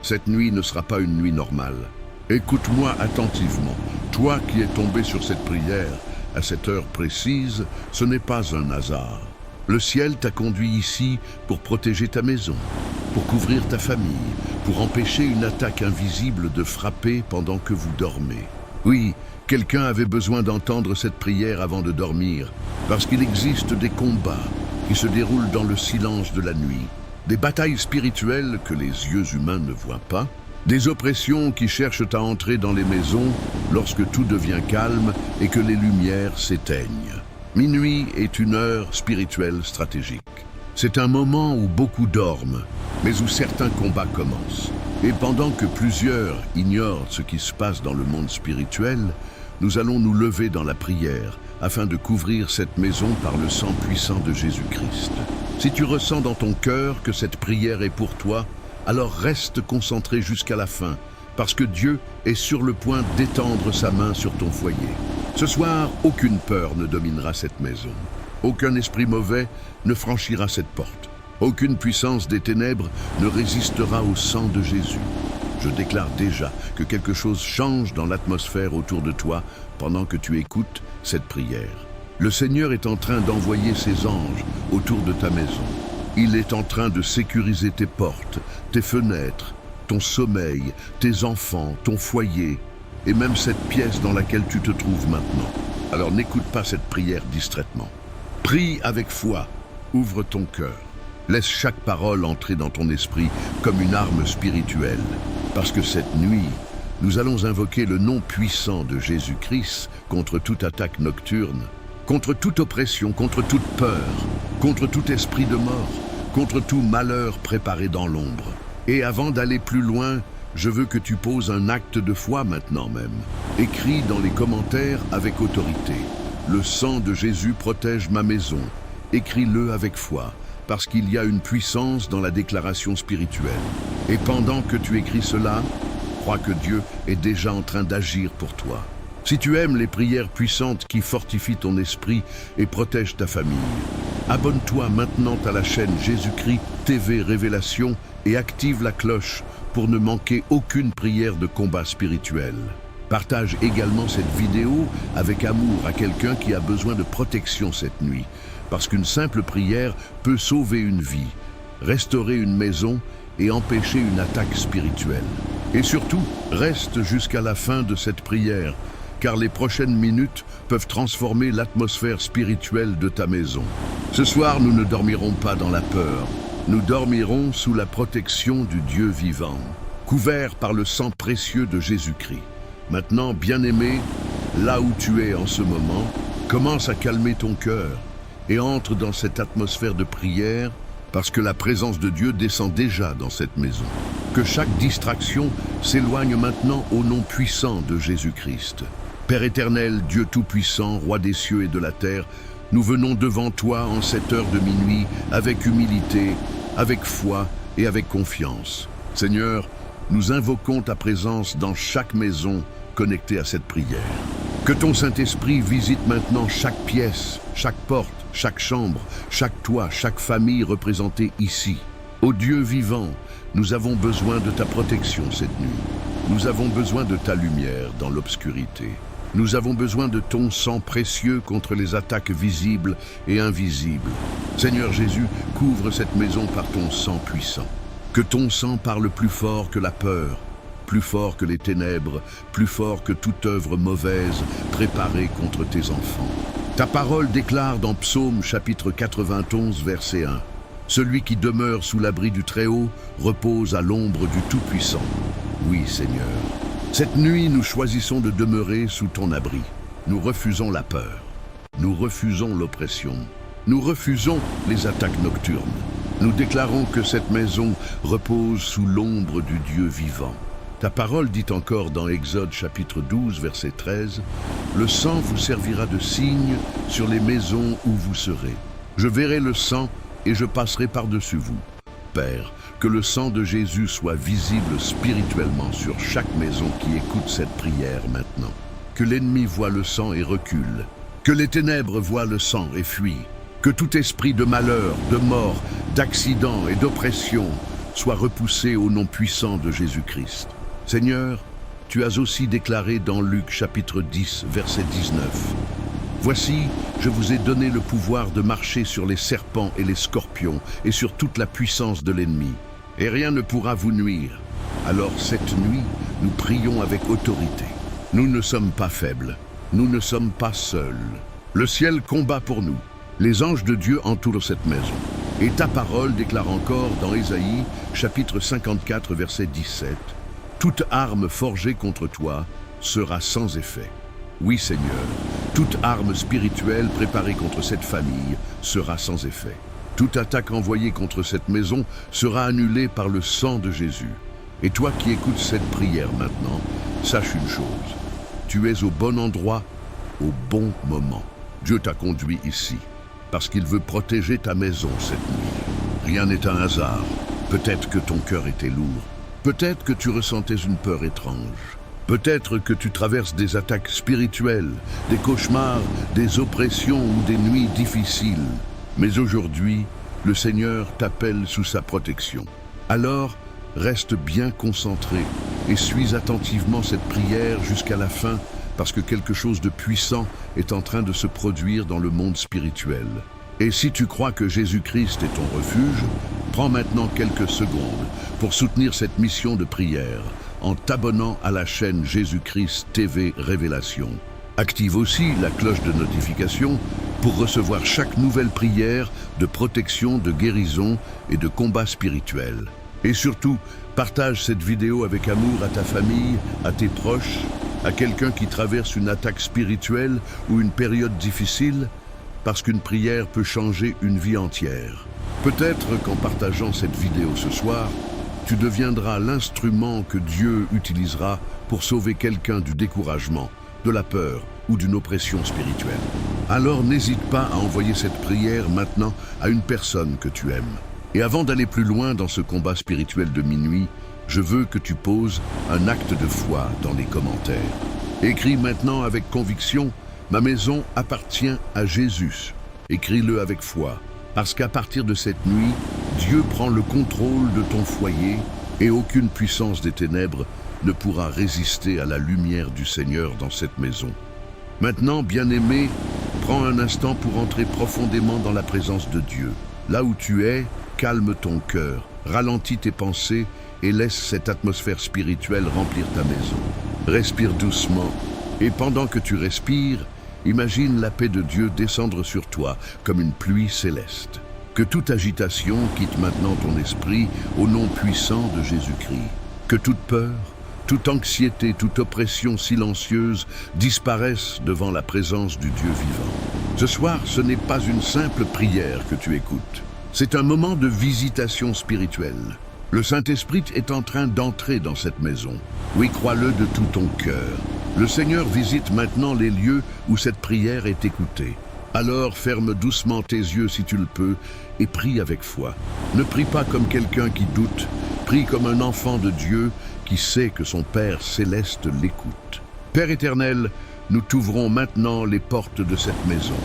Cette nuit ne sera pas une nuit normale. Écoute-moi attentivement. Toi qui es tombé sur cette prière, à cette heure précise, ce n'est pas un hasard. Le ciel t'a conduit ici pour protéger ta maison, pour couvrir ta famille, pour empêcher une attaque invisible de frapper pendant que vous dormez. Oui, quelqu'un avait besoin d'entendre cette prière avant de dormir, parce qu'il existe des combats qui se déroulent dans le silence de la nuit, des batailles spirituelles que les yeux humains ne voient pas, des oppressions qui cherchent à entrer dans les maisons lorsque tout devient calme et que les lumières s'éteignent. Minuit est une heure spirituelle stratégique. C'est un moment où beaucoup dorment, mais où certains combats commencent. Et pendant que plusieurs ignorent ce qui se passe dans le monde spirituel, nous allons nous lever dans la prière afin de couvrir cette maison par le sang puissant de Jésus-Christ. Si tu ressens dans ton cœur que cette prière est pour toi, alors reste concentré jusqu'à la fin, parce que Dieu est sur le point d'étendre sa main sur ton foyer. Ce soir, aucune peur ne dominera cette maison. Aucun esprit mauvais ne franchira cette porte. Aucune puissance des ténèbres ne résistera au sang de Jésus. Je déclare déjà que quelque chose change dans l'atmosphère autour de toi pendant que tu écoutes cette prière. Le Seigneur est en train d'envoyer ses anges autour de ta maison. Il est en train de sécuriser tes portes, tes fenêtres, ton sommeil, tes enfants, ton foyer, et même cette pièce dans laquelle tu te trouves maintenant. Alors n'écoute pas cette prière distraitement. Prie avec foi, ouvre ton cœur. Laisse chaque parole entrer dans ton esprit comme une arme spirituelle. Parce que cette nuit, nous allons invoquer le nom puissant de Jésus-Christ contre toute attaque nocturne, contre toute oppression, contre toute peur, contre tout esprit de mort, contre tout malheur préparé dans l'ombre. Et avant d'aller plus loin, je veux que tu poses un acte de foi maintenant même. Écris dans les commentaires avec autorité. Le sang de Jésus protège ma maison. Écris-le avec foi, parce qu'il y a une puissance dans la déclaration spirituelle. Et pendant que tu écris cela, crois que Dieu est déjà en train d'agir pour toi. Si tu aimes les prières puissantes qui fortifient ton esprit et protègent ta famille, abonne-toi maintenant à la chaîne Jésus-Christ TV Révélation et active la cloche pour ne manquer aucune prière de combat spirituel. Partage également cette vidéo avec amour à quelqu'un qui a besoin de protection cette nuit, parce qu'une simple prière peut sauver une vie, restaurer une maison et empêcher une attaque spirituelle. Et surtout, reste jusqu'à la fin de cette prière, car les prochaines minutes peuvent transformer l'atmosphère spirituelle de ta maison. Ce soir, nous ne dormirons pas dans la peur. Nous dormirons sous la protection du Dieu vivant, couverts par le sang précieux de Jésus-Christ. Maintenant, bien-aimé, là où tu es en ce moment, commence à calmer ton cœur et entre dans cette atmosphère de prière parce que la présence de Dieu descend déjà dans cette maison. Que chaque distraction s'éloigne maintenant au nom puissant de Jésus-Christ. Père éternel, Dieu tout-puissant, roi des cieux et de la terre, nous venons devant toi en cette heure de minuit avec humilité, avec foi et avec confiance. Seigneur, nous invoquons ta présence dans chaque maison connectée à cette prière. Que ton Saint-Esprit visite maintenant chaque pièce, chaque porte, chaque chambre, chaque toit, chaque famille représentée ici. Ô Dieu vivant, nous avons besoin de ta protection cette nuit. Nous avons besoin de ta lumière dans l'obscurité. Nous avons besoin de ton sang précieux contre les attaques visibles et invisibles. Seigneur Jésus, couvre cette maison par ton sang puissant. Que ton sang parle plus fort que la peur, plus fort que les ténèbres, plus fort que toute œuvre mauvaise préparée contre tes enfants. Ta parole déclare dans Psaume chapitre 91, verset 1. Celui qui demeure sous l'abri du Très-Haut repose à l'ombre du Tout-Puissant. Oui, Seigneur. Cette nuit, nous choisissons de demeurer sous ton abri. Nous refusons la peur. Nous refusons l'oppression. Nous refusons les attaques nocturnes. Nous déclarons que cette maison repose sous l'ombre du Dieu vivant. Ta parole dit encore dans Exode chapitre 12, verset 13, « Le sang vous servira de signe sur les maisons où vous serez. Je verrai le sang et je passerai par-dessus vous. » Père, que le sang de Jésus soit visible spirituellement sur chaque maison qui écoute cette prière maintenant. Que l'ennemi voie le sang et recule. Que les ténèbres voient le sang et fuient. Que tout esprit de malheur, de mort, d'accident et d'oppression soient repoussés au nom puissant de Jésus-Christ. Seigneur, tu as aussi déclaré dans Luc chapitre 10, verset 19. Voici, je vous ai donné le pouvoir de marcher sur les serpents et les scorpions et sur toute la puissance de l'ennemi, et rien ne pourra vous nuire. Alors cette nuit, nous prions avec autorité. Nous ne sommes pas faibles, nous ne sommes pas seuls. Le ciel combat pour nous. Les anges de Dieu entourent cette maison. Et ta parole déclare encore dans Ésaïe, chapitre 54, verset 17, « Toute arme forgée contre toi sera sans effet. » Oui, Seigneur, toute arme spirituelle préparée contre cette famille sera sans effet. Toute attaque envoyée contre cette maison sera annulée par le sang de Jésus. Et toi qui écoutes cette prière maintenant, sache une chose. Tu es au bon endroit, au bon moment. Dieu t'a conduit ici, parce qu'il veut protéger ta maison cette nuit. Rien n'est un hasard. Peut-être que ton cœur était lourd. Peut-être que tu ressentais une peur étrange. Peut-être que tu traverses des attaques spirituelles, des cauchemars, des oppressions ou des nuits difficiles. Mais aujourd'hui, le Seigneur t'appelle sous sa protection. Alors, reste bien concentré et suis attentivement cette prière jusqu'à la fin, parce que quelque chose de puissant est en train de se produire dans le monde spirituel. Et si tu crois que Jésus-Christ est ton refuge, prends maintenant quelques secondes pour soutenir cette mission de prière en t'abonnant à la chaîne Jésus-Christ TV Révélation. Active aussi la cloche de notification pour recevoir chaque nouvelle prière de protection, de guérison et de combat spirituel. Et surtout, partage cette vidéo avec amour à ta famille, à tes proches, à quelqu'un qui traverse une attaque spirituelle ou une période difficile, parce qu'une prière peut changer une vie entière. Peut-être qu'en partageant cette vidéo ce soir, tu deviendras l'instrument que Dieu utilisera pour sauver quelqu'un du découragement, de la peur ou d'une oppression spirituelle. Alors n'hésite pas à envoyer cette prière maintenant à une personne que tu aimes. Et avant d'aller plus loin dans ce combat spirituel de minuit, je veux que tu poses un acte de foi dans les commentaires. Écris maintenant avec conviction « Ma maison appartient à Jésus ». Écris-le avec foi, parce qu'à partir de cette nuit, Dieu prend le contrôle de ton foyer et aucune puissance des ténèbres ne pourra résister à la lumière du Seigneur dans cette maison. Maintenant, bien-aimé, prends un instant pour entrer profondément dans la présence de Dieu. Là où tu es, calme ton cœur, ralentis tes pensées et laisse cette atmosphère spirituelle remplir ta maison. Respire doucement et pendant que tu respires, imagine la paix de Dieu descendre sur toi comme une pluie céleste. Que toute agitation quitte maintenant ton esprit au nom puissant de Jésus-Christ. Que toute peur, toute anxiété, toute oppression silencieuse disparaissent devant la présence du Dieu vivant. Ce soir, ce n'est pas une simple prière que tu écoutes. C'est un moment de visitation spirituelle. Le Saint-Esprit est en train d'entrer dans cette maison. Oui, crois-le de tout ton cœur. Le Seigneur visite maintenant les lieux où cette prière est écoutée. Alors ferme doucement tes yeux si tu le peux et prie avec foi. Ne prie pas comme quelqu'un qui doute, prie comme un enfant de Dieu qui sait que son Père céleste l'écoute. Père éternel, nous t'ouvrons maintenant les portes de cette maison.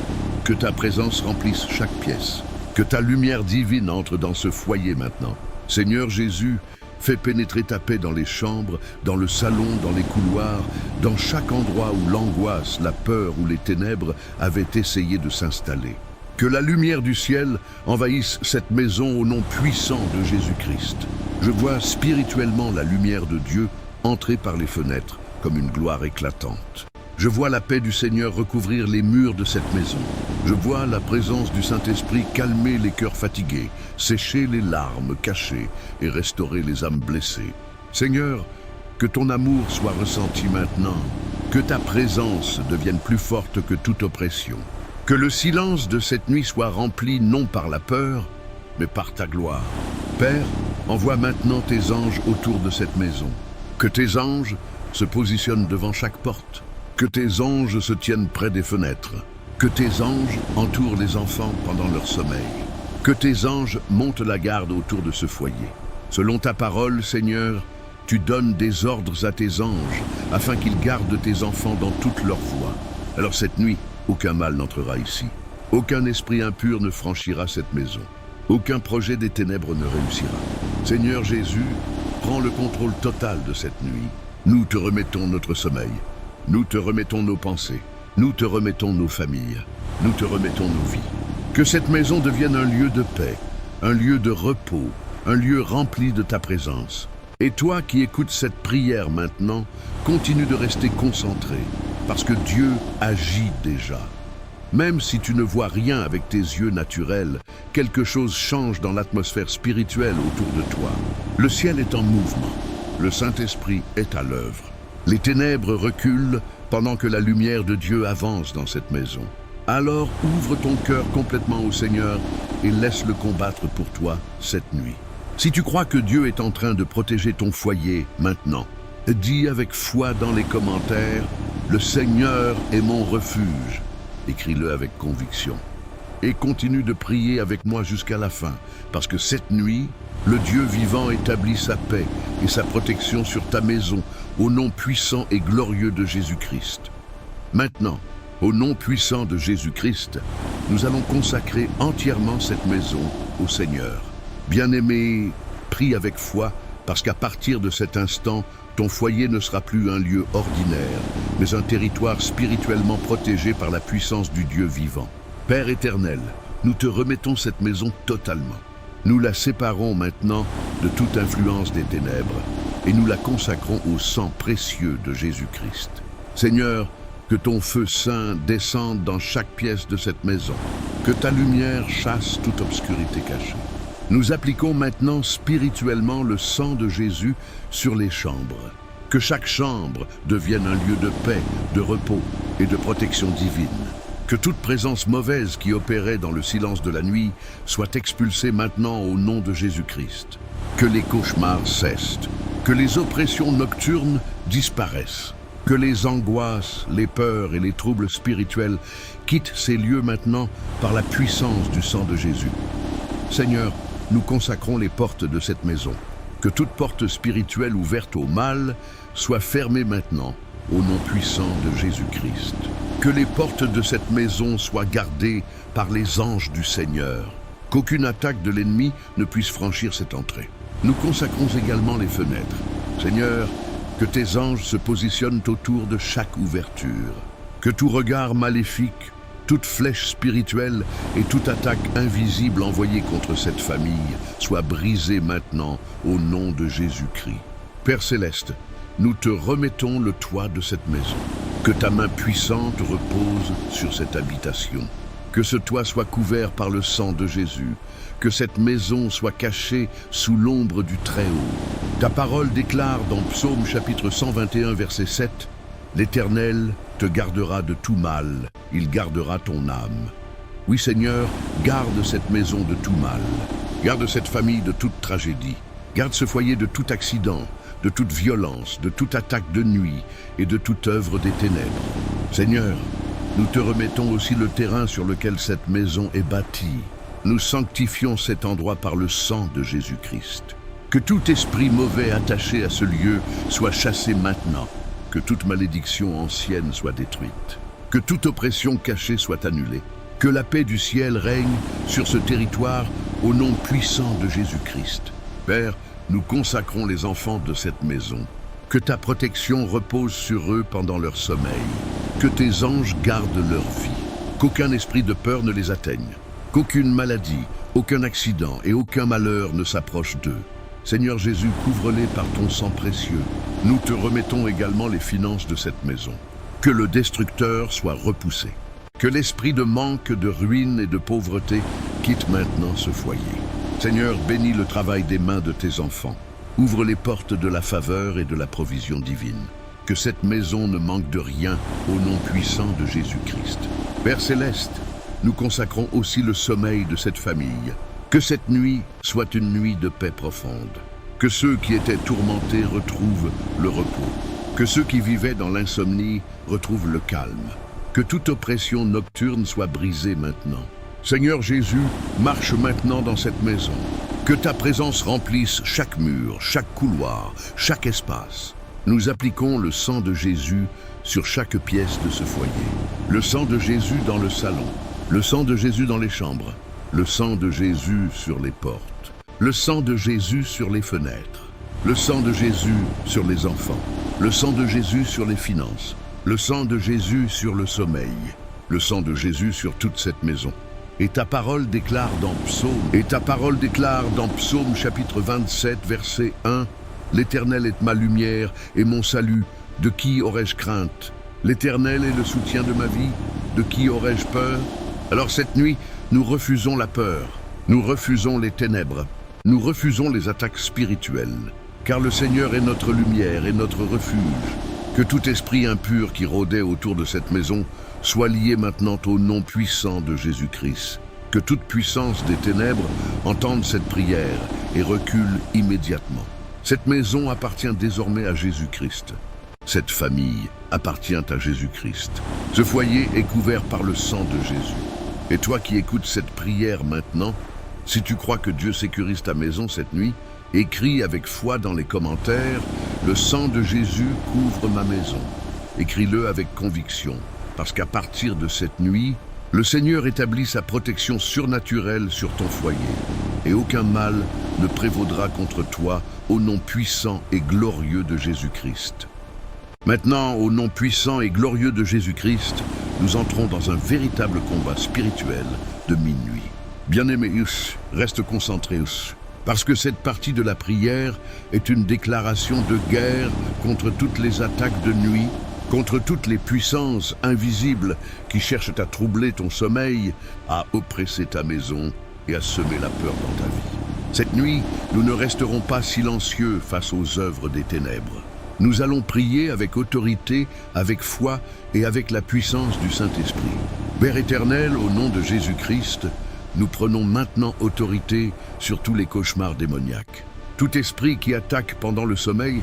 Que ta présence remplisse chaque pièce. Que ta lumière divine entre dans ce foyer maintenant. Seigneur Jésus, fais pénétrer ta paix dans les chambres, dans le salon, dans les couloirs, dans chaque endroit où l'angoisse, la peur ou les ténèbres avaient essayé de s'installer. Que la lumière du ciel envahisse cette maison au nom puissant de Jésus-Christ. Je vois spirituellement la lumière de Dieu entrer par les fenêtres comme une gloire éclatante. Je vois la paix du Seigneur recouvrir les murs de cette maison. Je vois la présence du Saint-Esprit calmer les cœurs fatigués, sécher les larmes cachées et restaurer les âmes blessées. Seigneur, que ton amour soit ressenti maintenant, que ta présence devienne plus forte que toute oppression. Que le silence de cette nuit soit rempli non par la peur, mais par ta gloire. Père, envoie maintenant tes anges autour de cette maison. Que tes anges se positionnent devant chaque porte. Que tes anges se tiennent près des fenêtres. Que tes anges entourent les enfants pendant leur sommeil. Que tes anges montent la garde autour de ce foyer. Selon ta parole, Seigneur, tu donnes des ordres à tes anges afin qu'ils gardent tes enfants dans toutes leurs voies. Alors cette nuit, aucun mal n'entrera ici. Aucun esprit impur ne franchira cette maison. Aucun projet des ténèbres ne réussira. Seigneur Jésus, prends le contrôle total de cette nuit. Nous te remettons notre sommeil. Nous te remettons nos pensées. Nous te remettons nos familles. Nous te remettons nos vies. Que cette maison devienne un lieu de paix, un lieu de repos, un lieu rempli de ta présence. Et toi qui écoutes cette prière maintenant, continue de rester concentré, parce que Dieu agit déjà. Même si tu ne vois rien avec tes yeux naturels, quelque chose change dans l'atmosphère spirituelle autour de toi. Le ciel est en mouvement. Le Saint-Esprit est à l'œuvre. Les ténèbres reculent pendant que la lumière de Dieu avance dans cette maison. Alors ouvre ton cœur complètement au Seigneur et laisse-le combattre pour toi cette nuit. Si tu crois que Dieu est en train de protéger ton foyer maintenant, dis avec foi dans les commentaires « Le Seigneur est mon refuge ». Écris-le avec conviction. Et continue de prier avec moi jusqu'à la fin, parce que cette nuit, le Dieu vivant établit sa paix et sa protection sur ta maison, au nom puissant et glorieux de Jésus-Christ. Maintenant, au nom puissant de Jésus-Christ, nous allons consacrer entièrement cette maison au Seigneur. Bien-aimé, prie avec foi, parce qu'à partir de cet instant, ton foyer ne sera plus un lieu ordinaire, mais un territoire spirituellement protégé par la puissance du Dieu vivant. Père éternel, nous te remettons cette maison totalement. Nous la séparons maintenant de toute influence des ténèbres et nous la consacrons au sang précieux de Jésus-Christ. Seigneur, que ton feu saint descende dans chaque pièce de cette maison, que ta lumière chasse toute obscurité cachée. Nous appliquons maintenant spirituellement le sang de Jésus sur les chambres. Que chaque chambre devienne un lieu de paix, de repos et de protection divine. Que toute présence mauvaise qui opérait dans le silence de la nuit soit expulsée maintenant au nom de Jésus-Christ. Que les cauchemars cessent, que les oppressions nocturnes disparaissent, que les angoisses, les peurs et les troubles spirituels quittent ces lieux maintenant par la puissance du sang de Jésus. Seigneur, nous consacrons les portes de cette maison. Que toute porte spirituelle ouverte au mal soit fermée maintenant, au nom puissant de Jésus-Christ. Que les portes de cette maison soient gardées par les anges du Seigneur. Qu'aucune attaque de l'ennemi ne puisse franchir cette entrée. Nous consacrons également les fenêtres. Seigneur, que tes anges se positionnent autour de chaque ouverture. Que tout regard maléfique, toute flèche spirituelle et toute attaque invisible envoyée contre cette famille soit brisée maintenant au nom de Jésus-Christ. Père Céleste, nous te remettons le toit de cette maison. Que ta main puissante repose sur cette habitation. Que ce toit soit couvert par le sang de Jésus. Que cette maison soit cachée sous l'ombre du Très-Haut. Ta parole déclare dans Psaume chapitre 121, verset 7, « L'Éternel te gardera de tout mal, il gardera ton âme. » Oui Seigneur, garde cette maison de tout mal. Garde cette famille de toute tragédie. Garde ce foyer de tout accident, de toute violence, de toute attaque de nuit et de toute œuvre des ténèbres. Seigneur, nous te remettons aussi le terrain sur lequel cette maison est bâtie. Nous sanctifions cet endroit par le sang de Jésus-Christ. Que tout esprit mauvais attaché à ce lieu soit chassé maintenant. Que toute malédiction ancienne soit détruite. Que toute oppression cachée soit annulée. Que la paix du ciel règne sur ce territoire au nom puissant de Jésus-Christ. Père, nous consacrons les enfants de cette maison. Que ta protection repose sur eux pendant leur sommeil. Que tes anges gardent leur vie. Qu'aucun esprit de peur ne les atteigne. Qu'aucune maladie, aucun accident et aucun malheur ne s'approche d'eux. Seigneur Jésus, couvre-les par ton sang précieux. Nous te remettons également les finances de cette maison. Que le destructeur soit repoussé. Que l'esprit de manque, de ruine et de pauvreté quitte maintenant ce foyer. Seigneur, bénis le travail des mains de tes enfants. Ouvre les portes de la faveur et de la provision divine. Que cette maison ne manque de rien au nom puissant de Jésus-Christ. Père Céleste, nous consacrons aussi le sommeil de cette famille. Que cette nuit soit une nuit de paix profonde. Que ceux qui étaient tourmentés retrouvent le repos. Que ceux qui vivaient dans l'insomnie retrouvent le calme. Que toute oppression nocturne soit brisée maintenant. Seigneur Jésus, marche maintenant dans cette maison. Que ta présence remplisse chaque mur, chaque couloir, chaque espace. Nous appliquons le sang de Jésus sur chaque pièce de ce foyer. Le sang de Jésus dans le salon. Le sang de Jésus dans les chambres. Le sang de Jésus sur les portes. Le sang de Jésus sur les fenêtres. Le sang de Jésus sur les enfants. Le sang de Jésus sur les finances. Le sang de Jésus sur le sommeil. Le sang de Jésus sur toute cette maison. Et ta parole déclare dans Psaume chapitre 27, verset 1, « L'Éternel est ma lumière et mon salut, de qui aurais-je crainte? L'Éternel est le soutien de ma vie, de qui aurais-je peur ?» Alors cette nuit, nous refusons la peur, nous refusons les ténèbres, nous refusons les attaques spirituelles, car le Seigneur est notre lumière et notre refuge. Que tout esprit impur qui rôdait autour de cette maison soit lié maintenant au nom puissant de Jésus-Christ. Que toute puissance des ténèbres entende cette prière et recule immédiatement. Cette maison appartient désormais à Jésus-Christ. Cette famille appartient à Jésus-Christ. Ce foyer est couvert par le sang de Jésus. Et toi qui écoutes cette prière maintenant, si tu crois que Dieu sécurise ta maison cette nuit, écris avec foi dans les commentaires « Le sang de Jésus couvre ma maison ». Écris-le avec conviction, parce qu'à partir de cette nuit, le Seigneur établit sa protection surnaturelle sur ton foyer, et aucun mal ne prévaudra contre toi au nom puissant et glorieux de Jésus-Christ. Maintenant, au nom puissant et glorieux de Jésus-Christ, nous entrons dans un véritable combat spirituel de minuit. Bien-aimé, reste concentré, parce que cette partie de la prière est une déclaration de guerre contre toutes les attaques de nuit, contre toutes les puissances invisibles qui cherchent à troubler ton sommeil, à oppresser ta maison et à semer la peur dans ta vie. Cette nuit, nous ne resterons pas silencieux face aux œuvres des ténèbres. Nous allons prier avec autorité, avec foi et avec la puissance du Saint-Esprit. Père éternel, au nom de Jésus-Christ, nous prenons maintenant autorité sur tous les cauchemars démoniaques. Tout esprit qui attaque pendant le sommeil,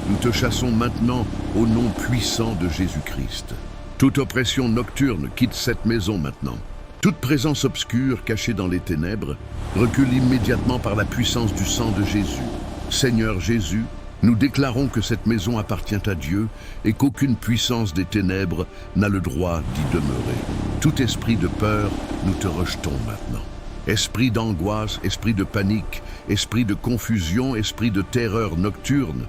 nous te chassons maintenant au nom puissant de Jésus-Christ. Toute oppression nocturne quitte cette maison maintenant. Toute présence obscure cachée dans les ténèbres recule immédiatement par la puissance du sang de Jésus. Seigneur Jésus, nous déclarons que cette maison appartient à Dieu et qu'aucune puissance des ténèbres n'a le droit d'y demeurer. Tout esprit de peur, nous te rejetons maintenant. Esprit d'angoisse, esprit de panique, esprit de confusion, esprit de terreur nocturne,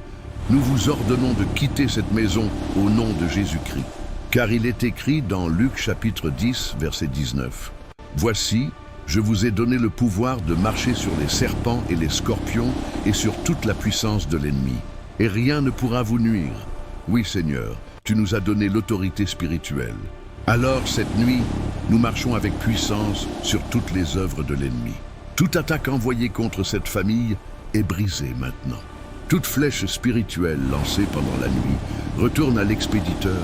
nous vous ordonnons de quitter cette maison au nom de Jésus-Christ. Car il est écrit dans Luc chapitre 10, verset 19, « Voici, je vous ai donné le pouvoir de marcher sur les serpents et les scorpions et sur toute la puissance de l'ennemi. Et rien ne pourra vous nuire. Oui, Seigneur, tu nous as donné l'autorité spirituelle. Alors, cette nuit, nous marchons avec puissance sur toutes les œuvres de l'ennemi. Toute attaque envoyée contre cette famille est brisée maintenant. Toute flèche spirituelle lancée pendant la nuit retourne à l'expéditeur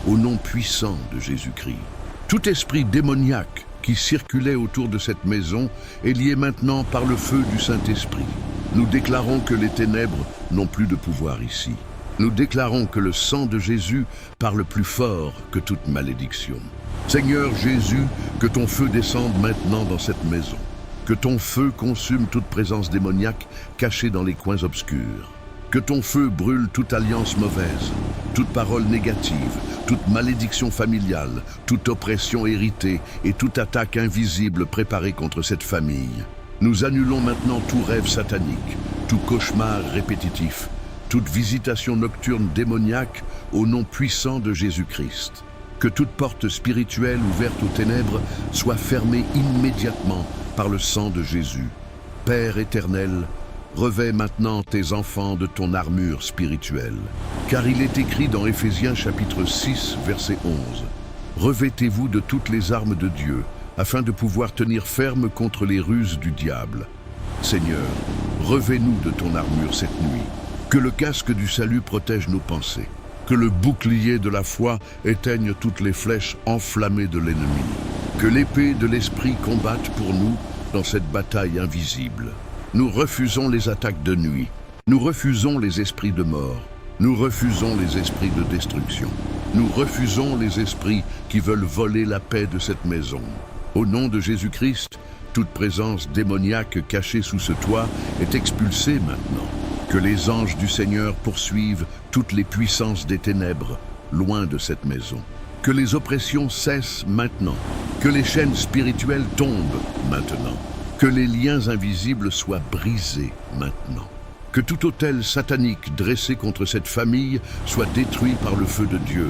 au nom puissant de Jésus-Christ. Tout esprit démoniaque qui circulait autour de cette maison est lié maintenant par le feu du Saint-Esprit. Nous déclarons que les ténèbres n'ont plus de pouvoir ici. Nous déclarons que le sang de Jésus parle plus fort que toute malédiction. Seigneur Jésus, que ton feu descende maintenant dans cette maison. Que ton feu consume toute présence démoniaque cachée dans les coins obscurs. Que ton feu brûle toute alliance mauvaise, toute parole négative, toute malédiction familiale, toute oppression héritée et toute attaque invisible préparée contre cette famille. Nous annulons maintenant tout rêve satanique, tout cauchemar répétitif, toute visitation nocturne démoniaque au nom puissant de Jésus-Christ. Que toute porte spirituelle ouverte aux ténèbres soit fermée immédiatement par le sang de Jésus. Père éternel, revêt maintenant tes enfants de ton armure spirituelle. Car il est écrit dans Éphésiens chapitre 6, verset 11. Revêtez-vous de toutes les armes de Dieu, afin de pouvoir tenir ferme contre les ruses du diable. Seigneur, revêt-nous de ton armure cette nuit. Que le casque du salut protège nos pensées. Que le bouclier de la foi éteigne toutes les flèches enflammées de l'ennemi. Que l'épée de l'esprit combatte pour nous dans cette bataille invisible. Nous refusons les attaques de nuit. Nous refusons les esprits de mort. Nous refusons les esprits de destruction. Nous refusons les esprits qui veulent voler la paix de cette maison. Au nom de Jésus-Christ, toute présence démoniaque cachée sous ce toit est expulsée maintenant. Que les anges du Seigneur poursuivent toutes les puissances des ténèbres, loin de cette maison. Que les oppressions cessent maintenant. Que les chaînes spirituelles tombent maintenant. Que les liens invisibles soient brisés maintenant. Que tout autel satanique dressé contre cette famille soit détruit par le feu de Dieu.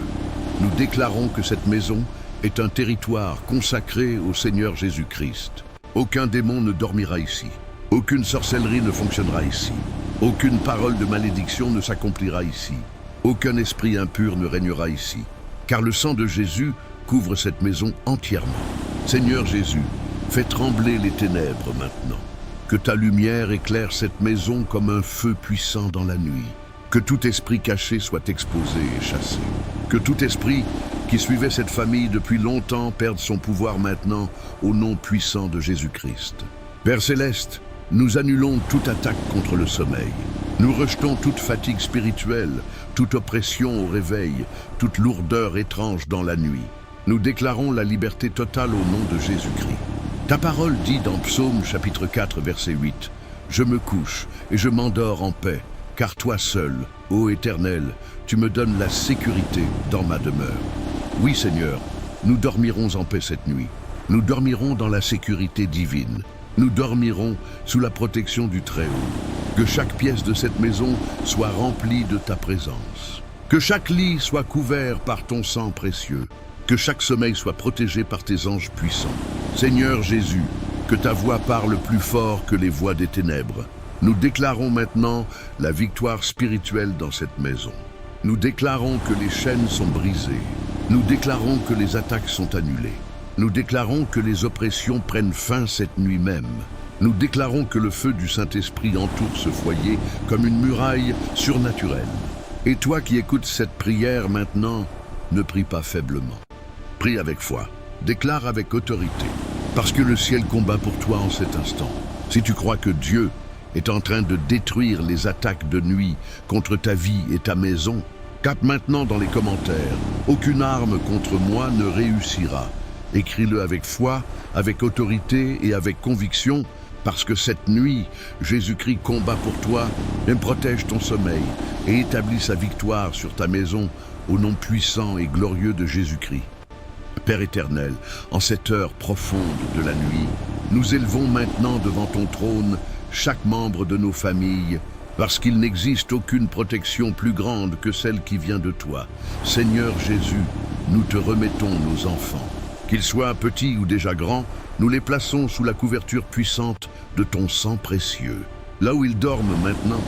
Nous déclarons que cette maison est un territoire consacré au Seigneur Jésus-Christ. Aucun démon ne dormira ici. Aucune sorcellerie ne fonctionnera ici. Aucune parole de malédiction ne s'accomplira ici. Aucun esprit impur ne régnera ici. Car le sang de Jésus couvre cette maison entièrement. Seigneur Jésus, fais trembler les ténèbres maintenant. Que ta lumière éclaire cette maison comme un feu puissant dans la nuit. Que tout esprit caché soit exposé et chassé. Que tout esprit qui suivait cette famille depuis longtemps perde son pouvoir maintenant au nom puissant de Jésus-Christ. Père Céleste, nous annulons toute attaque contre le sommeil. Nous rejetons toute fatigue spirituelle, toute oppression au réveil, toute lourdeur étrange dans la nuit. Nous déclarons la liberté totale au nom de Jésus-Christ. Ta parole dit dans Psaume chapitre 4, verset 8, « Je me couche et je m'endors en paix, car toi seul, ô Éternel, tu me donnes la sécurité dans ma demeure. » Oui Seigneur, nous dormirons en paix cette nuit. Nous dormirons dans la sécurité divine. Nous dormirons sous la protection du Très-Haut. Que chaque pièce de cette maison soit remplie de ta présence. Que chaque lit soit couvert par ton sang précieux. Que chaque sommeil soit protégé par tes anges puissants. Seigneur Jésus, que ta voix parle plus fort que les voix des ténèbres. Nous déclarons maintenant la victoire spirituelle dans cette maison. Nous déclarons que les chaînes sont brisées. Nous déclarons que les attaques sont annulées. Nous déclarons que les oppressions prennent fin cette nuit même. Nous déclarons que le feu du Saint-Esprit entoure ce foyer comme une muraille surnaturelle. Et toi qui écoutes cette prière maintenant, ne prie pas faiblement. Prie avec foi, déclare avec autorité, parce que le ciel combat pour toi en cet instant. Si tu crois que Dieu est en train de détruire les attaques de nuit contre ta vie et ta maison, tape maintenant dans les commentaires. Aucune arme contre moi ne réussira. Écris-le avec foi, avec autorité et avec conviction, parce que cette nuit, Jésus-Christ combat pour toi et protège ton sommeil et établit sa victoire sur ta maison au nom puissant et glorieux de Jésus-Christ. Père éternel, en cette heure profonde de la nuit, nous élevons maintenant devant ton trône chaque membre de nos familles, parce qu'il n'existe aucune protection plus grande que celle qui vient de toi. Seigneur Jésus, nous te remettons nos enfants. Qu'ils soient petits ou déjà grands, nous les plaçons sous la couverture puissante de ton sang précieux. Là où ils dorment maintenant,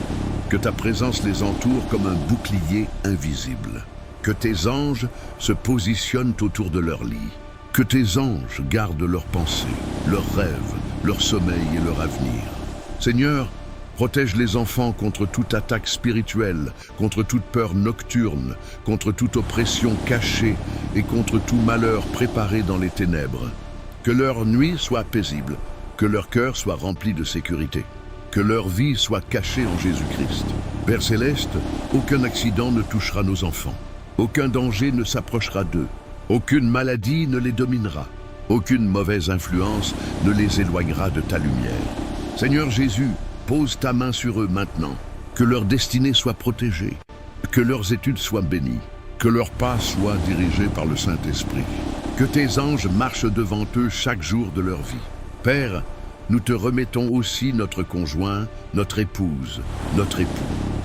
que ta présence les entoure comme un bouclier invisible. Que tes anges se positionnent autour de leur lit. Que tes anges gardent leurs pensées, leurs rêves, leur sommeil et leur avenir. Seigneur, protège les enfants contre toute attaque spirituelle, contre toute peur nocturne, contre toute oppression cachée et contre tout malheur préparé dans les ténèbres. Que leur nuit soit paisible, que leur cœur soit rempli de sécurité, que leur vie soit cachée en Jésus-Christ. Père Céleste, aucun accident ne touchera nos enfants. Aucun danger ne s'approchera d'eux. Aucune maladie ne les dominera. Aucune mauvaise influence ne les éloignera de ta lumière. Seigneur Jésus, pose ta main sur eux maintenant. Que leur destinée soit protégée. Que leurs études soient bénies. Que leurs pas soient dirigés par le Saint-Esprit. Que tes anges marchent devant eux chaque jour de leur vie. Père, nous te remettons aussi notre conjoint, notre épouse, notre époux.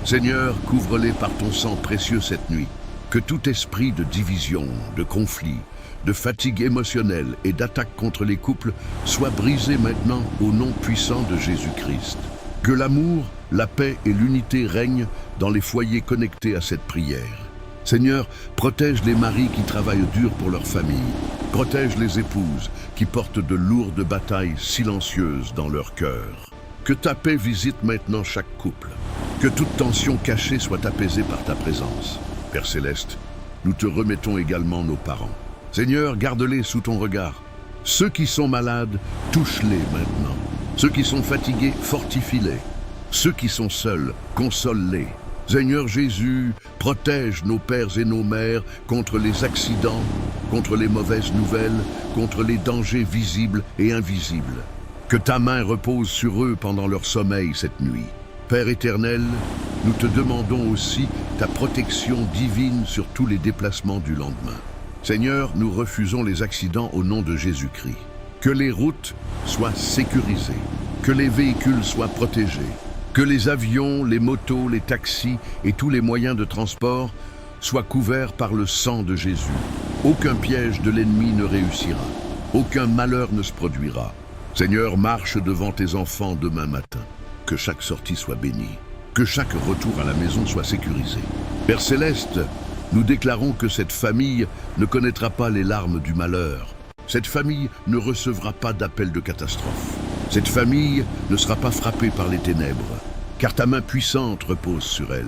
Seigneur, couvre-les par ton sang précieux cette nuit. Que tout esprit de division, de conflit, de fatigue émotionnelle et d'attaque contre les couples soit brisé maintenant au nom puissant de Jésus-Christ. Que l'amour, la paix et l'unité règnent dans les foyers connectés à cette prière. Seigneur, protège les maris qui travaillent dur pour leur famille. Protège les épouses qui portent de lourdes batailles silencieuses dans leur cœur. Que ta paix visite maintenant chaque couple. Que toute tension cachée soit apaisée par ta présence. Père Céleste, nous te remettons également nos parents. Seigneur, garde-les sous ton regard. Ceux qui sont malades, touche-les maintenant. Ceux qui sont fatigués, fortifie-les. Ceux qui sont seuls, console-les. Seigneur Jésus, protège nos pères et nos mères contre les accidents, contre les mauvaises nouvelles, contre les dangers visibles et invisibles. Que ta main repose sur eux pendant leur sommeil cette nuit. Père éternel, nous te demandons aussi ta protection divine sur tous les déplacements du lendemain. Seigneur, nous refusons les accidents au nom de Jésus-Christ. Que les routes soient sécurisées, que les véhicules soient protégés, que les avions, les motos, les taxis et tous les moyens de transport soient couverts par le sang de Jésus. Aucun piège de l'ennemi ne réussira, aucun malheur ne se produira. Seigneur, marche devant tes enfants demain matin. Que chaque sortie soit bénie, que chaque retour à la maison soit sécurisé. Père Céleste, nous déclarons que cette famille ne connaîtra pas les larmes du malheur. Cette famille ne recevra pas d'appel de catastrophe. Cette famille ne sera pas frappée par les ténèbres, car ta main puissante repose sur elle.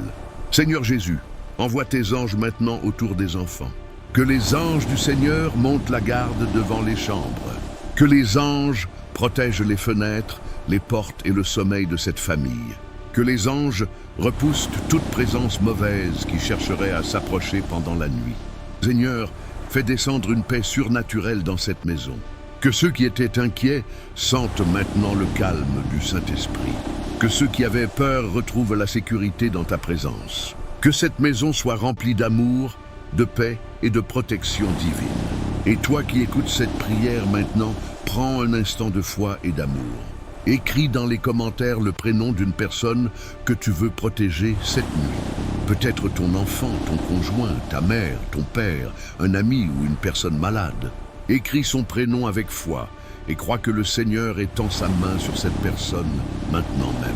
Seigneur Jésus, envoie tes anges maintenant autour des enfants. Que les anges du Seigneur montent la garde devant les chambres. Que les anges protègent les fenêtres, les portes et le sommeil de cette famille. Que les anges repoussent toute présence mauvaise qui chercherait à s'approcher pendant la nuit. Seigneur, fais descendre une paix surnaturelle dans cette maison. Que ceux qui étaient inquiets sentent maintenant le calme du Saint-Esprit. Que ceux qui avaient peur retrouvent la sécurité dans ta présence. Que cette maison soit remplie d'amour, de paix et de protection divine. Et toi qui écoutes cette prière maintenant, prends un instant de foi et d'amour. Écris dans les commentaires le prénom d'une personne que tu veux protéger cette nuit. Peut-être ton enfant, ton conjoint, ta mère, ton père, un ami ou une personne malade. Écris son prénom avec foi et crois que le Seigneur étend sa main sur cette personne maintenant même.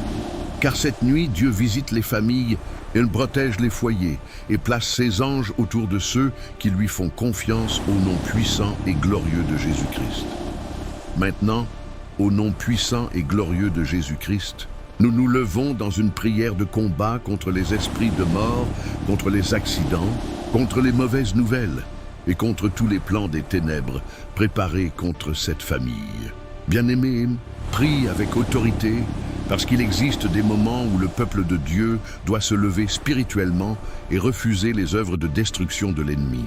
Car cette nuit, Dieu visite les familles, il protège les foyers et place ses anges autour de ceux qui lui font confiance au nom puissant et glorieux de Jésus-Christ. Maintenant, au nom puissant et glorieux de Jésus-Christ, nous nous levons dans une prière de combat contre les esprits de mort, contre les accidents, contre les mauvaises nouvelles et contre tous les plans des ténèbres préparés contre cette famille. Bien-aimés, prie avec autorité, parce qu'il existe des moments où le peuple de Dieu doit se lever spirituellement et refuser les œuvres de destruction de l'ennemi.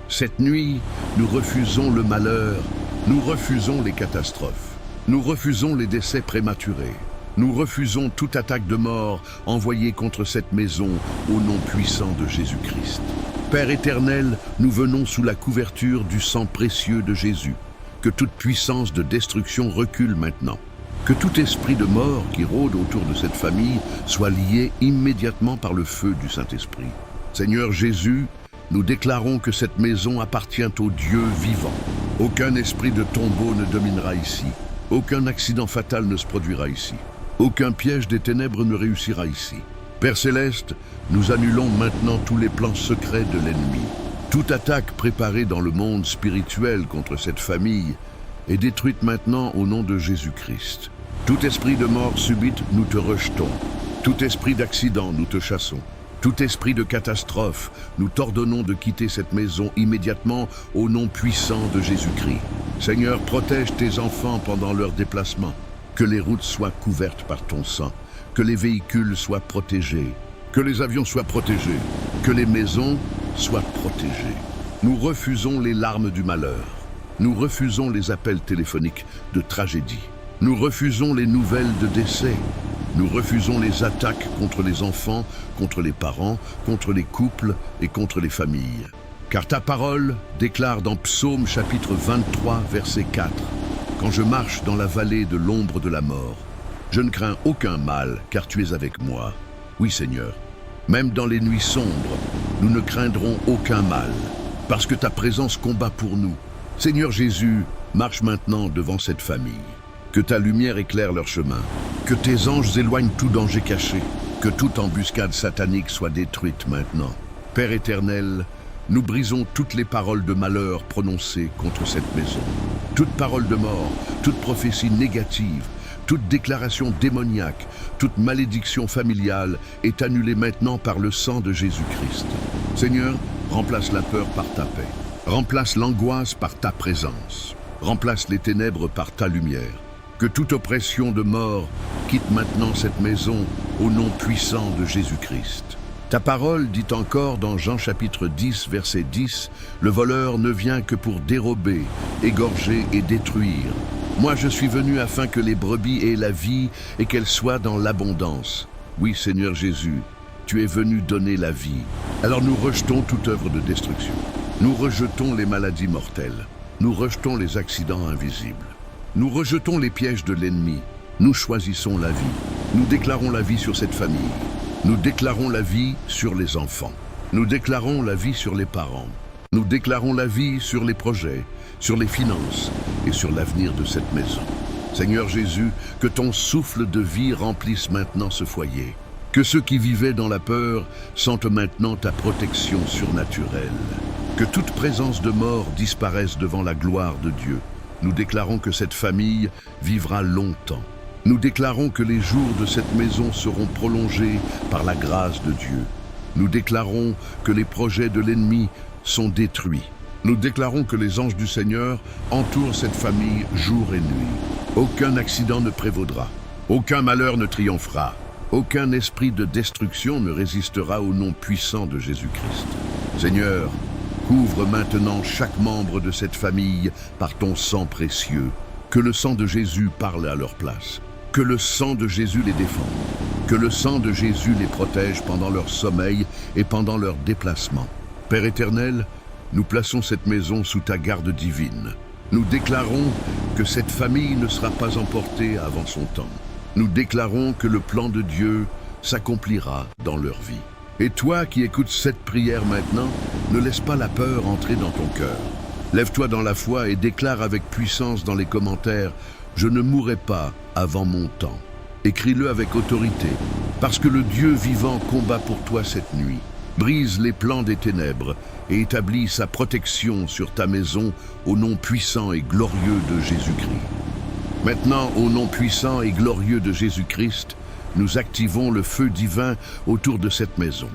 Cette nuit, nous refusons le malheur, nous refusons les catastrophes, nous refusons les décès prématurés, nous refusons toute attaque de mort envoyée contre cette maison au nom puissant de Jésus-Christ. Père éternel, nous venons sous la couverture du sang précieux de Jésus. Que toute puissance de destruction recule maintenant. Que tout esprit de mort qui rôde autour de cette famille soit lié immédiatement par le feu du Saint-Esprit. Seigneur Jésus, nous déclarons que cette maison appartient au Dieu vivant. Aucun esprit de tombeau ne dominera ici. Aucun accident fatal ne se produira ici. Aucun piège des ténèbres ne réussira ici. Père Céleste, nous annulons maintenant tous les plans secrets de l'ennemi. Toute attaque préparée dans le monde spirituel contre cette famille est détruite maintenant au nom de Jésus-Christ. Tout esprit de mort subite, nous te rejetons. Tout esprit d'accident, nous te chassons. Tout esprit de catastrophe, nous t'ordonnons de quitter cette maison immédiatement au nom puissant de Jésus-Christ. Seigneur, protège tes enfants pendant leur déplacement. Que les routes soient couvertes par ton sang. Que les véhicules soient protégés. Que les avions soient protégés. Que les maisons soient protégées. Nous refusons les larmes du malheur. Nous refusons les appels téléphoniques de tragédie. Nous refusons les nouvelles de décès. Nous refusons les attaques contre les enfants, contre les parents, contre les couples et contre les familles. Car ta parole déclare dans Psaume chapitre 23, verset 4, « Quand je marche dans la vallée de l'ombre de la mort, je ne crains aucun mal, car tu es avec moi. » Oui, Seigneur, même dans les nuits sombres, nous ne craindrons aucun mal, parce que ta présence combat pour nous. Seigneur Jésus, marche maintenant devant cette famille. Que ta lumière éclaire leur chemin. Que tes anges éloignent tout danger caché. Que toute embuscade satanique soit détruite maintenant. Père éternel, nous brisons toutes les paroles de malheur prononcées contre cette maison. Toute parole de mort, toute prophétie négative, toute déclaration démoniaque, toute malédiction familiale est annulée maintenant par le sang de Jésus-Christ. Seigneur, remplace la peur par ta paix. Remplace l'angoisse par ta présence. Remplace les ténèbres par ta lumière. Que toute oppression de mort quitte maintenant cette maison au nom puissant de Jésus-Christ. Ta parole dit encore dans Jean chapitre 10, verset 10, « Le voleur ne vient que pour dérober, égorger et détruire. Moi je suis venu afin que les brebis aient la vie et qu'elles soient dans l'abondance. » Oui, Seigneur Jésus, tu es venu donner la vie. Alors nous rejetons toute œuvre de destruction. Nous rejetons les maladies mortelles. Nous rejetons les accidents invisibles. Nous rejetons les pièges de l'ennemi. Nous choisissons la vie. Nous déclarons la vie sur cette famille. Nous déclarons la vie sur les enfants. Nous déclarons la vie sur les parents. Nous déclarons la vie sur les projets, sur les finances et sur l'avenir de cette maison. Seigneur Jésus, que ton souffle de vie remplisse maintenant ce foyer. Que ceux qui vivaient dans la peur sentent maintenant ta protection surnaturelle. Que toute présence de mort disparaisse devant la gloire de Dieu. Nous déclarons que cette famille vivra longtemps. Nous déclarons que les jours de cette maison seront prolongés par la grâce de Dieu. Nous déclarons que les projets de l'ennemi sont détruits. Nous déclarons que les anges du Seigneur entourent cette famille jour et nuit. Aucun accident ne prévaudra. Aucun malheur ne triomphera. Aucun esprit de destruction ne résistera au nom puissant de Jésus-Christ. Seigneur, couvre maintenant chaque membre de cette famille par ton sang précieux. Que le sang de Jésus parle à leur place. Que le sang de Jésus les défende. Que le sang de Jésus les protège pendant leur sommeil et pendant leur déplacement. Père éternel, nous plaçons cette maison sous ta garde divine. Nous déclarons que cette famille ne sera pas emportée avant son temps. Nous déclarons que le plan de Dieu s'accomplira dans leur vie. Et toi qui écoutes cette prière maintenant, ne laisse pas la peur entrer dans ton cœur. Lève-toi dans la foi et déclare avec puissance dans les commentaires « Je ne mourrai pas avant mon temps ». Écris-le avec autorité, parce que le Dieu vivant combat pour toi cette nuit. Brise les plans des ténèbres et établit sa protection sur ta maison au nom puissant et glorieux de Jésus-Christ. Maintenant, au nom puissant et glorieux de Jésus-Christ, nous activons le feu divin autour de cette maison.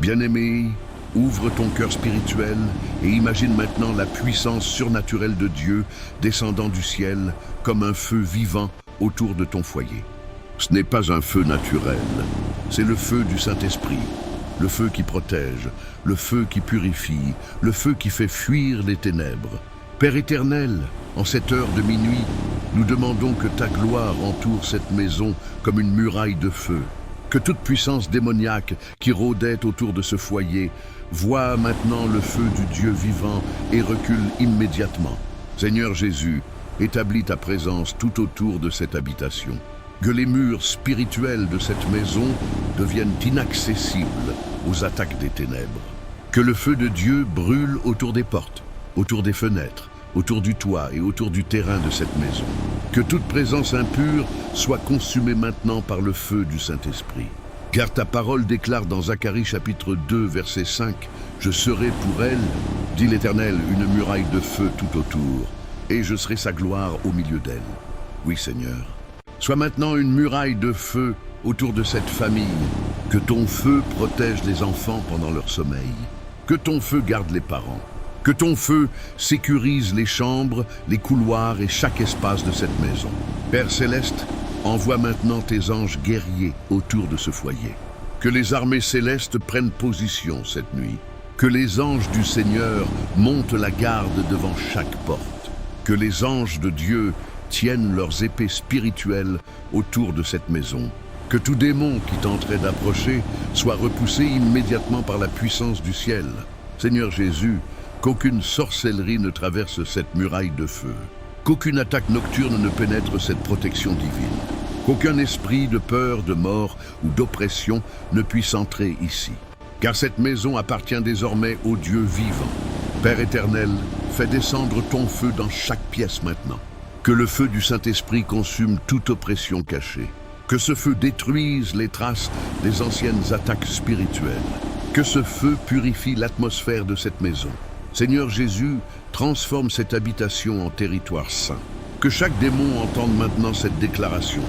Bien-aimé, ouvre ton cœur spirituel et imagine maintenant la puissance surnaturelle de Dieu descendant du ciel comme un feu vivant autour de ton foyer. Ce n'est pas un feu naturel, c'est le feu du Saint-Esprit. Le feu qui protège, le feu qui purifie, le feu qui fait fuir les ténèbres. Père éternel, en cette heure de minuit, nous demandons que ta gloire entoure cette maison comme une muraille de feu. Que toute puissance démoniaque qui rôdait autour de ce foyer voie maintenant le feu du Dieu vivant et recule immédiatement. Seigneur Jésus, établis ta présence tout autour de cette habitation. Que les murs spirituels de cette maison deviennent inaccessibles aux attaques des ténèbres. Que le feu de Dieu brûle autour des portes, autour des fenêtres, autour du toit et autour du terrain de cette maison. Que toute présence impure soit consumée maintenant par le feu du Saint-Esprit. Car ta parole déclare dans Zacharie chapitre 2 verset 5 « Je serai pour elle, dit l'Éternel, une muraille de feu tout autour, et je serai sa gloire au milieu d'elle. » Oui Seigneur. Sois maintenant une muraille de feu autour de cette famille. Que ton feu protège les enfants pendant leur sommeil. Que ton feu garde les parents. Que ton feu sécurise les chambres, les couloirs et chaque espace de cette maison. Père Céleste, envoie maintenant tes anges guerriers autour de ce foyer. Que les armées célestes prennent position cette nuit. Que les anges du Seigneur montent la garde devant chaque porte. Que les anges de Dieu tiennent leurs épées spirituelles autour de cette maison. Que tout démon qui tenterait d'approcher soit repoussé immédiatement par la puissance du ciel. Seigneur Jésus, qu'aucune sorcellerie ne traverse cette muraille de feu. Qu'aucune attaque nocturne ne pénètre cette protection divine. Qu'aucun esprit de peur, de mort ou d'oppression ne puisse entrer ici. Car cette maison appartient désormais au Dieu vivant. Père éternel, fais descendre ton feu dans chaque pièce maintenant. Que le feu du Saint-Esprit consume toute oppression cachée. Que ce feu détruise les traces des anciennes attaques spirituelles. Que ce feu purifie l'atmosphère de cette maison. Seigneur Jésus, transforme cette habitation en territoire saint. Que chaque démon entende maintenant cette déclaration.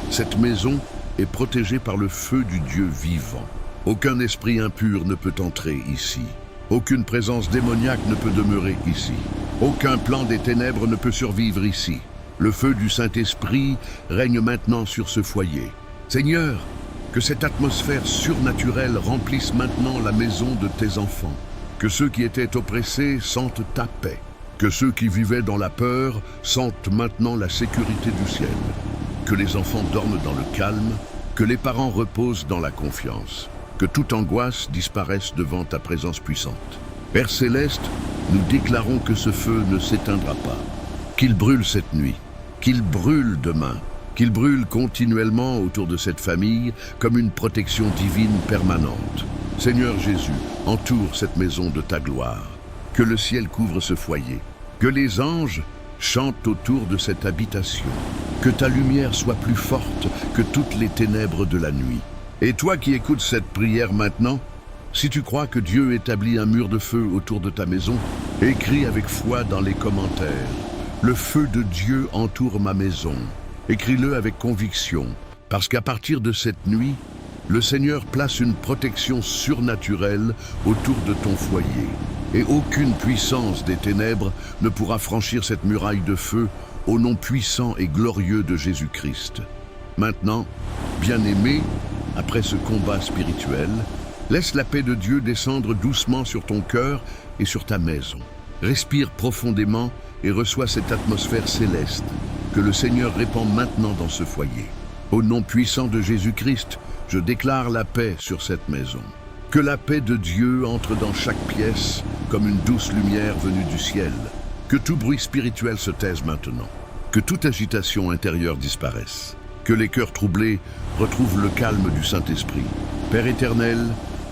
Cette maison est protégée par le feu du Dieu vivant. Aucun esprit impur ne peut entrer ici. Aucune présence démoniaque ne peut demeurer ici. Aucun plan des ténèbres ne peut survivre ici. Le feu du Saint-Esprit règne maintenant sur ce foyer. Seigneur, que cette atmosphère surnaturelle remplisse maintenant la maison de tes enfants. Que ceux qui étaient oppressés sentent ta paix. Que ceux qui vivaient dans la peur sentent maintenant la sécurité du ciel. Que les enfants dorment dans le calme. Que les parents reposent dans la confiance. Que toute angoisse disparaisse devant ta présence puissante. Père Céleste, nous déclarons que ce feu ne s'éteindra pas. Qu'il brûle cette nuit. qu'il brûle demain, qu'il brûle continuellement autour de cette famille comme une protection divine permanente. Seigneur Jésus, entoure cette maison de ta gloire. Que le ciel couvre ce foyer. Que les anges chantent autour de cette habitation. Que ta lumière soit plus forte que toutes les ténèbres de la nuit. Et toi qui écoutes cette prière maintenant, si tu crois que Dieu établit un mur de feu autour de ta maison, écris avec foi dans les commentaires. Le feu de Dieu entoure ma maison. Écris-le avec conviction, parce qu'à partir de cette nuit, le Seigneur place une protection surnaturelle autour de ton foyer. Et aucune puissance des ténèbres ne pourra franchir cette muraille de feu au nom puissant et glorieux de Jésus-Christ. Maintenant, bien-aimé, après ce combat spirituel, laisse la paix de Dieu descendre doucement sur ton cœur et sur ta maison. Respire profondément et reçois cette atmosphère céleste que le Seigneur répand maintenant dans ce foyer. Au nom puissant de Jésus-Christ, je déclare la paix sur cette maison. Que la paix de Dieu entre dans chaque pièce comme une douce lumière venue du ciel. Que tout bruit spirituel se taise maintenant. Que toute agitation intérieure disparaisse. Que les cœurs troublés retrouvent le calme du Saint-Esprit. Père éternel,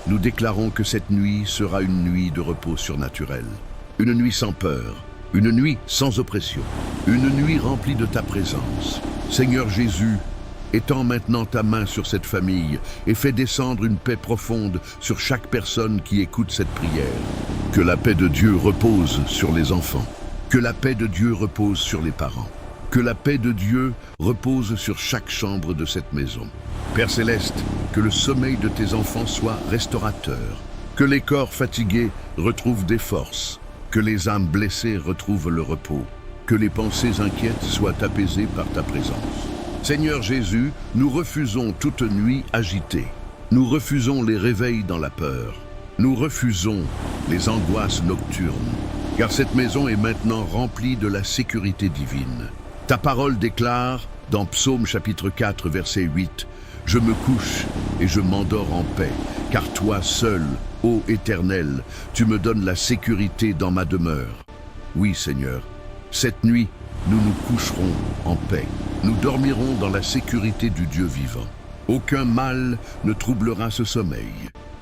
nous déclarons que cette nuit sera une nuit de repos surnaturel. Une nuit sans peur. Une nuit sans oppression. Une nuit remplie de ta présence. Seigneur Jésus, étends maintenant ta main sur cette famille et fais descendre une paix profonde sur chaque personne qui écoute cette prière. Que la paix de Dieu repose sur les enfants. Que la paix de Dieu repose sur les parents. Que la paix de Dieu repose sur chaque chambre de cette maison. Père Céleste, que le sommeil de tes enfants soit restaurateur. Que les corps fatigués retrouvent des forces. Que les âmes blessées retrouvent le repos. Que les pensées inquiètes soient apaisées par ta présence. Seigneur Jésus, nous refusons toute nuit agitée. Nous refusons les réveils dans la peur. Nous refusons les angoisses nocturnes, car cette maison est maintenant remplie de la sécurité divine. Ta parole déclare, dans Psaume chapitre 4, verset 8, « Je me couche et je m'endors en paix, car toi seul, ô Éternel, tu me donnes la sécurité dans ma demeure. » Oui, Seigneur, cette nuit, nous nous coucherons en paix. Nous dormirons dans la sécurité du Dieu vivant. Aucun mal ne troublera ce sommeil.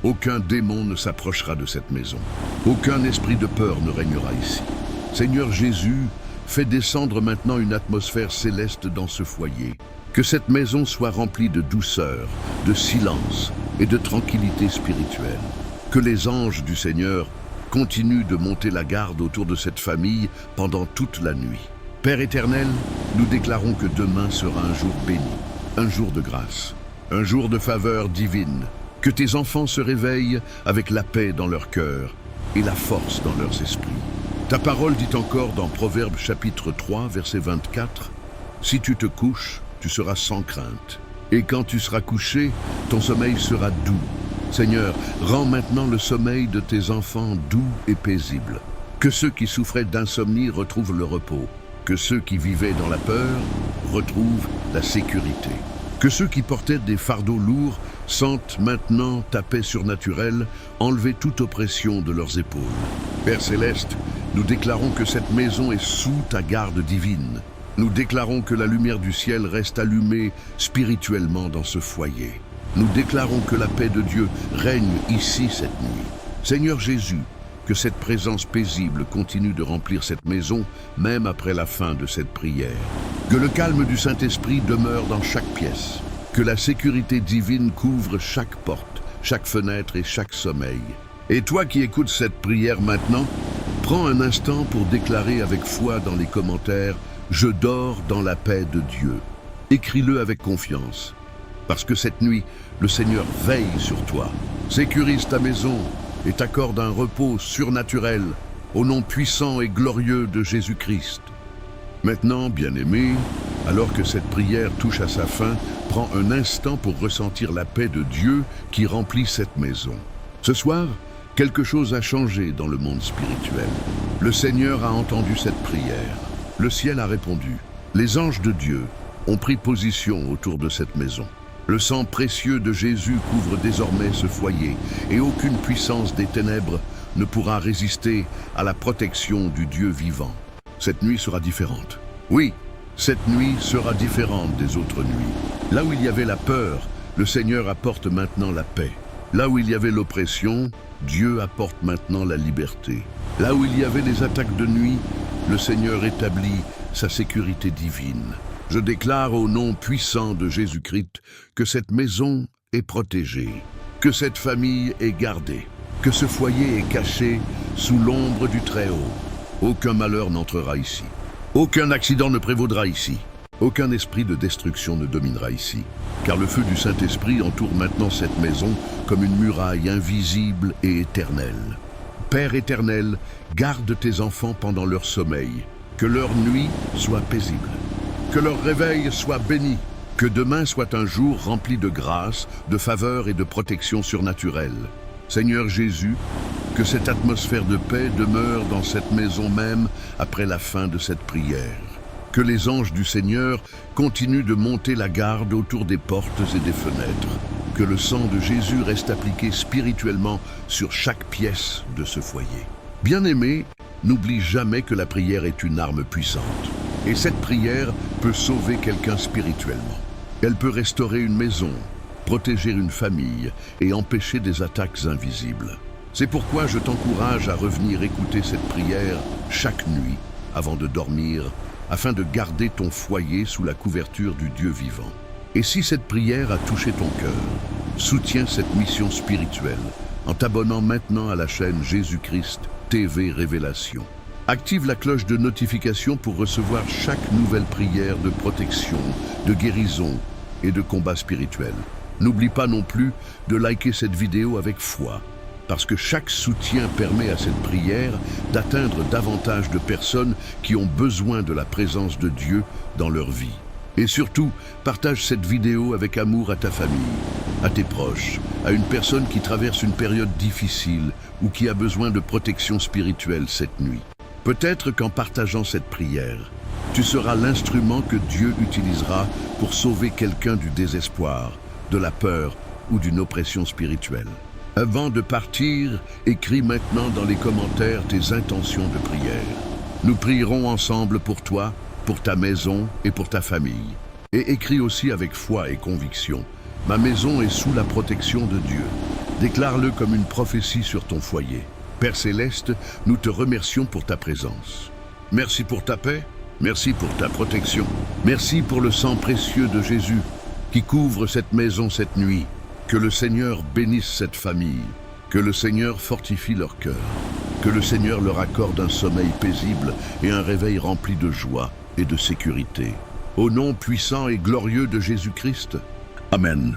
Aucun démon ne s'approchera de cette maison. Aucun esprit de peur ne régnera ici. Seigneur Jésus, fais descendre maintenant une atmosphère céleste dans ce foyer. Que cette maison soit remplie de douceur, de silence et de tranquillité spirituelle. Que les anges du Seigneur continuent de monter la garde autour de cette famille pendant toute la nuit. Père éternel, nous déclarons que demain sera un jour béni, un jour de grâce, un jour de faveur divine. Que tes enfants se réveillent avec la paix dans leur cœur et la force dans leurs esprits. Ta parole dit encore dans Proverbes chapitre 3, verset 24, « Si tu te couches, tu seras sans crainte, et quand tu seras couché, ton sommeil sera doux. » Seigneur, rends maintenant le sommeil de tes enfants doux et paisible. Que ceux qui souffraient d'insomnie retrouvent le repos. Que ceux qui vivaient dans la peur retrouvent la sécurité. Que ceux qui portaient des fardeaux lourds sentent maintenant ta paix surnaturelle enlever toute oppression de leurs épaules. Père Céleste, nous déclarons que cette maison est sous ta garde divine. Nous déclarons que la lumière du ciel reste allumée spirituellement dans ce foyer. Nous déclarons que la paix de Dieu règne ici cette nuit. Seigneur Jésus, que cette présence paisible continue de remplir cette maison, même après la fin de cette prière. Que le calme du Saint-Esprit demeure dans chaque pièce. Que la sécurité divine couvre chaque porte, chaque fenêtre et chaque sommeil. Et toi qui écoutes cette prière maintenant, prends un instant pour déclarer avec foi dans les commentaires « Je dors dans la paix de Dieu ». Écris-le avec confiance, parce que cette nuit, le Seigneur veille sur toi, sécurise ta maison, et t'accorde un repos surnaturel au nom puissant et glorieux de Jésus-Christ. Maintenant, bien-aimé, alors que cette prière touche à sa fin, prends un instant pour ressentir la paix de Dieu qui remplit cette maison. Ce soir, quelque chose a changé dans le monde spirituel. Le Seigneur a entendu cette prière. Le ciel a répondu. Les anges de Dieu ont pris position autour de cette maison. Le sang précieux de Jésus couvre désormais ce foyer et aucune puissance des ténèbres ne pourra résister à la protection du Dieu vivant. Cette nuit sera différente. Oui, Cette nuit sera différente des autres nuits. Là où il y avait la peur, le Seigneur apporte maintenant la paix. Là où il y avait l'oppression, Dieu apporte maintenant la liberté. Là où il y avait les attaques de nuit, le Seigneur établit sa sécurité divine. Je déclare au nom puissant de Jésus-Christ que cette maison est protégée, que cette famille est gardée, que ce foyer est caché sous l'ombre du Très-Haut. Aucun malheur n'entrera ici. Aucun accident ne prévaudra ici. Aucun esprit de destruction ne dominera ici. Car le feu du Saint-Esprit entoure maintenant cette maison comme une muraille invisible et éternelle. Père éternel, garde tes enfants pendant leur sommeil. Que leur nuit soit paisible. Que leur réveil soit béni. Que demain soit un jour rempli de grâce, de faveur et de protection surnaturelle. Seigneur Jésus, que cette atmosphère de paix demeure dans cette maison même après la fin de cette prière. Que les anges du Seigneur continuent de monter la garde autour des portes et des fenêtres. Que le sang de Jésus reste appliqué spirituellement sur chaque pièce de ce foyer. Bien-aimé, n'oublie jamais que la prière est une arme puissante. Et cette prière peut sauver quelqu'un spirituellement. Elle peut restaurer une maison, protéger une famille et empêcher des attaques invisibles. C'est pourquoi je t'encourage à revenir écouter cette prière chaque nuit avant de dormir, afin de garder ton foyer sous la couverture du Dieu vivant. Et si cette prière a touché ton cœur, soutiens cette mission spirituelle en t'abonnant maintenant à la chaîne Jésus-Christ TV Révélation. Active la cloche de notification pour recevoir chaque nouvelle prière de protection, de guérison et de combat spirituel. N'oublie pas non plus de liker cette vidéo avec foi, parce que chaque soutien permet à cette prière d'atteindre davantage de personnes qui ont besoin de la présence de Dieu dans leur vie. Et surtout, partage cette vidéo avec amour à ta famille, à tes proches, à une personne qui traverse une période difficile ou qui a besoin de protection spirituelle cette nuit. Peut-être qu'en partageant cette prière, tu seras l'instrument que Dieu utilisera pour sauver quelqu'un du désespoir, de la peur ou d'une oppression spirituelle. Avant de partir, écris maintenant dans les commentaires tes intentions de prière. Nous prierons ensemble pour toi, pour ta maison et pour ta famille. Et écris aussi avec foi et conviction. Ma maison est sous la protection de Dieu. Déclare-le comme une prophétie sur ton foyer. Père Céleste, nous te remercions pour ta présence. Merci pour ta paix, merci pour ta protection. Merci pour le sang précieux de Jésus qui couvre cette maison cette nuit. Que le Seigneur bénisse cette famille, que le Seigneur fortifie leur cœur, que le Seigneur leur accorde un sommeil paisible et un réveil rempli de joie et de sécurité. Au nom puissant et glorieux de Jésus-Christ, Amen.